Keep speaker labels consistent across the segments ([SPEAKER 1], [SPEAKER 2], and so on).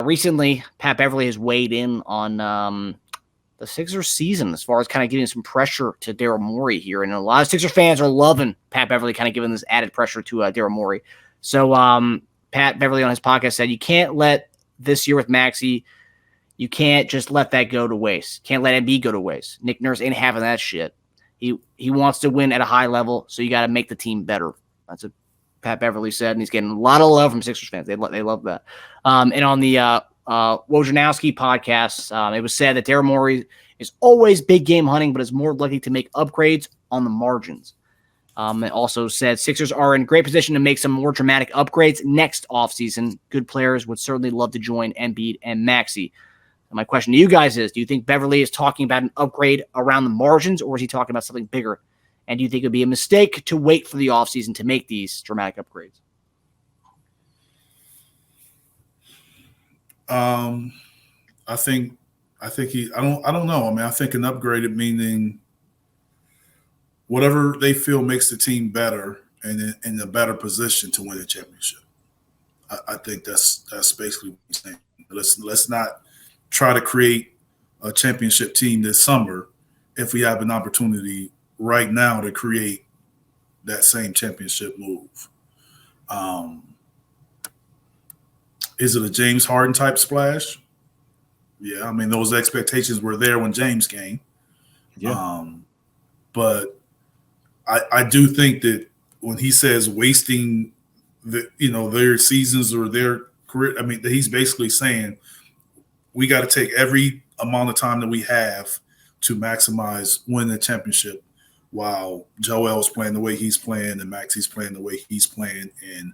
[SPEAKER 1] recently, Pat Beverly has weighed in on the Sixers season as far as kind of giving some pressure to Daryl Morey here. And a lot of Sixers fans are loving Pat Beverly kind of giving this added pressure to Daryl Morey. So Pat Beverly on his podcast said, you can't let this year with Maxey, you can't just let that go to waste. Can't let Embiid go to waste. Nick Nurse ain't having that shit. He wants to win at a high level, so you got to make the team better. That's what Pat Beverly said, and he's getting a lot of love from Sixers fans. They love that. And on the Wojnarowski podcast, it was said that Daryl Morey is always big game hunting, but is more likely to make upgrades on the margins. It also said Sixers are in great position to make some more dramatic upgrades next offseason. Good players would certainly love to join Embiid and Maxey. And my question to you guys is, do you think Beverly is talking about an upgrade around the margins, or is he talking about something bigger? And do you think it would be a mistake to wait for the offseason to make these dramatic upgrades?
[SPEAKER 2] I think I don't know. I mean, I think an upgraded meaning whatever they feel makes the team better and in a better position to win a championship. I think that's basically what I'm saying. Let's not try to create a championship team this summer if we have an opportunity right now to create that same championship move. Is it a James Harden type splash? Yeah, I mean, those expectations were there when James came.
[SPEAKER 1] Yeah.
[SPEAKER 2] But I do think that when he says wasting their seasons or their career, I mean, he's basically saying we got to take every amount of time that we have to maximize winning the championship while Joel's playing the way he's playing and Maxey's playing the way he's playing. And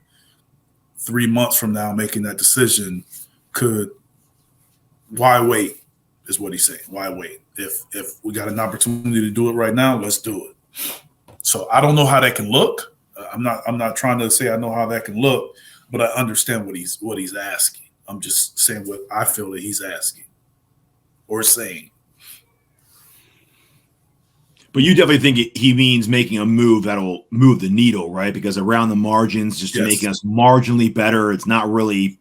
[SPEAKER 2] 3 months from now, making that decision why wait is what he's saying. Why wait? If we got an opportunity to do it right now, let's do it. So I don't know how that can look. I'm not trying to say I know how that can look, but I understand what he's asking. I'm just saying what I feel that he's asking or saying.
[SPEAKER 3] But you definitely think he means making a move that'll move the needle, right? Because around the margins, just to making us marginally better, it's not really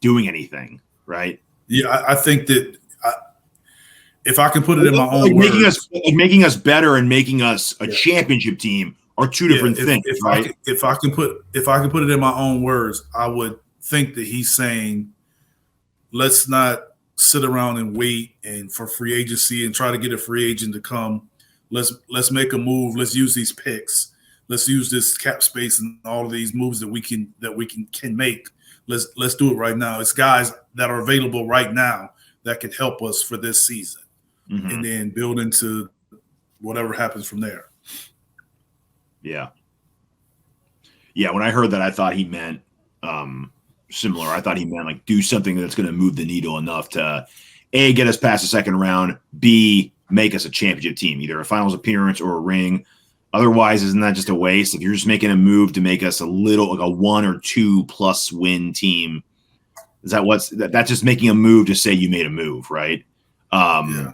[SPEAKER 3] doing anything, right?
[SPEAKER 2] Yeah, I think that if I can put it in my own words,
[SPEAKER 3] making us better and making us a championship team are two different things, right?
[SPEAKER 2] If I can put it in my own words, I would think that he's saying, let's not sit around and wait and for free agency and try to get a free agent to come. Let's make a move. Let's use these picks. Let's use this cap space and all of these moves that we can make. Let's do it right now. It's guys that are available right now that can help us for this season, and then build into whatever happens from there.
[SPEAKER 3] Yeah. When I heard that, I thought he meant similar. I thought he meant like do something that's going to move the needle enough to A, get us past the second round, B, make us a championship team, either a finals appearance or a ring. Otherwise, isn't that just a waste? If you're just making a move to make us a little like a 1 or 2 plus win team, is that that's just making a move to say you made a move, right? So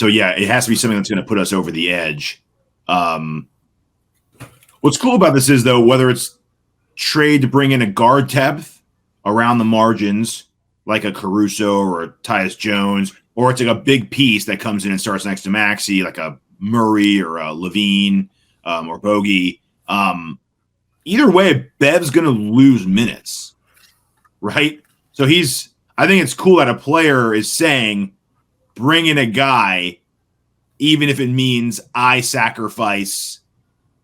[SPEAKER 3] yeah, it has to be something that's going to put us over the edge. What's cool about this is though, whether it's trade to bring in a guard depth around the margins, like a Caruso or a Tyus Jones, or it's like a big piece that comes in and starts next to Maxey, like a Murray or a Levine or Bogey. Either way, Bev's going to lose minutes, right? So I think it's cool that a player is saying, bring in a guy, even if it means I sacrifice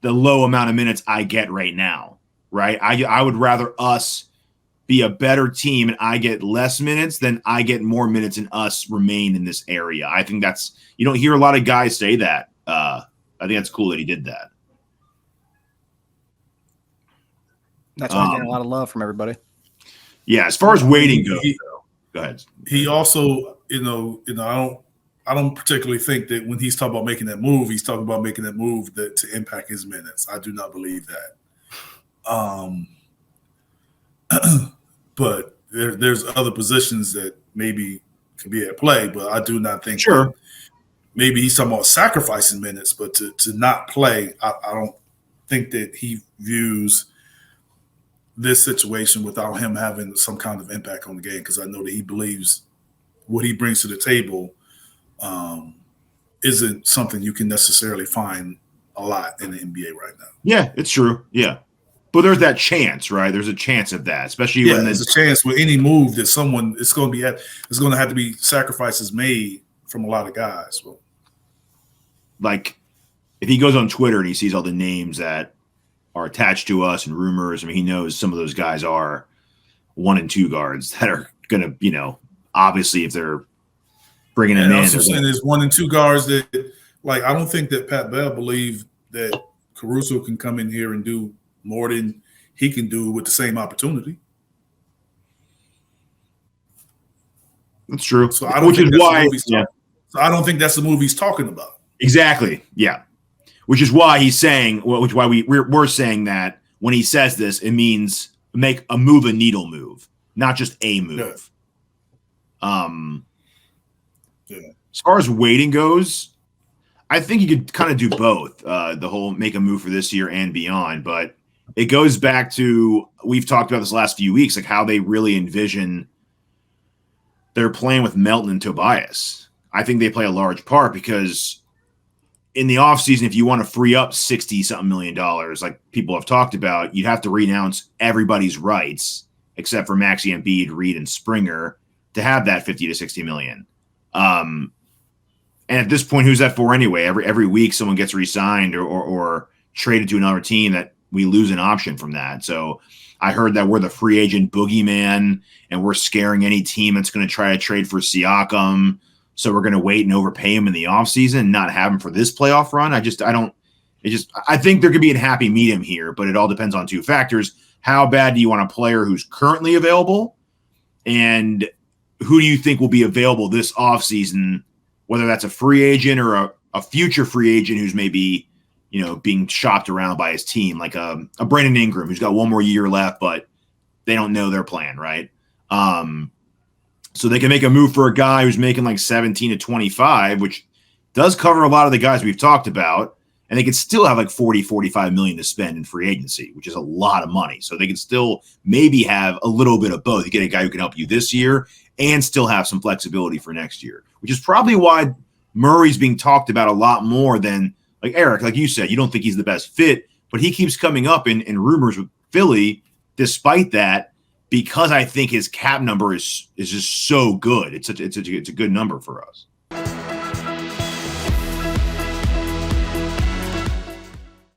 [SPEAKER 3] the low amount of minutes I get right now, right? I would rather us be a better team and I get less minutes than I get more minutes and us remain in this area. I think you don't hear a lot of guys say that. I think that's cool that he did that.
[SPEAKER 1] That's why he's getting a lot of love from everybody.
[SPEAKER 3] Yeah, as far as waiting goes, go ahead.
[SPEAKER 2] He also, I don't particularly think that when he's talking about making that move, he's talking about making that move to impact his minutes. I do not believe that. But there's other positions that maybe can be at play, but I do not think that maybe he's talking about sacrificing minutes, but to not play, I don't think that he views this situation without him having some kind of impact on the game, because I know that he believes what he brings to the table isn't something you can necessarily find a lot in the NBA right now.
[SPEAKER 3] Yeah, it's true. Yeah. But there's that chance, right? There's a chance of that, especially when
[SPEAKER 2] there's a chance with any move that someone it's going to have to be sacrifices made from a lot of guys. Well,
[SPEAKER 3] like if he goes on Twitter and he sees all the names that are attached to us and rumors, I mean, he knows some of those guys are 1 and 2 guards that are going to, obviously if they're bringing him in.
[SPEAKER 2] And there's 1 and 2 guards that, like, I don't think that Pat Bev believed that Caruso can come in here and do more than he can do with the same opportunity.
[SPEAKER 3] That's true.
[SPEAKER 2] So I don't think that's the move he's talking about.
[SPEAKER 3] Exactly. Yeah. Which is why he's saying, which is why we're saying that when he says this, it means make a needle move, not just a move.
[SPEAKER 2] Yeah.
[SPEAKER 3] As far as waiting goes, I think you could kind of do both. The whole make a move for this year and beyond, but it goes back to we've talked about this last few weeks, like how they really envision their plan with Melton and Tobias. I think they play a large part because in the offseason, if you want to free up $60-something million, like people have talked about, you'd have to renounce everybody's rights except for Maxey Embiid, Reed, and Springer to have that 50 to 60 million. And at this point, who's that for anyway? Every week someone gets re-signed or traded to another team that we lose an option from that. So I heard that we're the free agent boogeyman and we're scaring any team that's going to try to trade for Siakam. So we're going to wait and overpay him in the offseason and not have him for this playoff run. I think there could be a happy medium here, but it all depends on 2 factors. How bad do you want a player who's currently available? And who do you think will be available this offseason, whether that's a free agent or a future free agent who's maybe, being shopped around by his team, like a Brandon Ingram who's got 1 more year left, but they don't know their plan, right? So they can make a move for a guy who's making like 17 to 25, which does cover a lot of the guys we've talked about, and they could still have like 45 million to spend in free agency, which is a lot of money. So they could still maybe have a little bit of both. You get a guy who can help you this year and still have some flexibility for next year, which is probably why Murray's being talked about a lot more than like Eric, like you said, you don't think he's the best fit, but he keeps coming up in rumors with Philly despite that, because I think his cap number is just so good. It's a good number for us.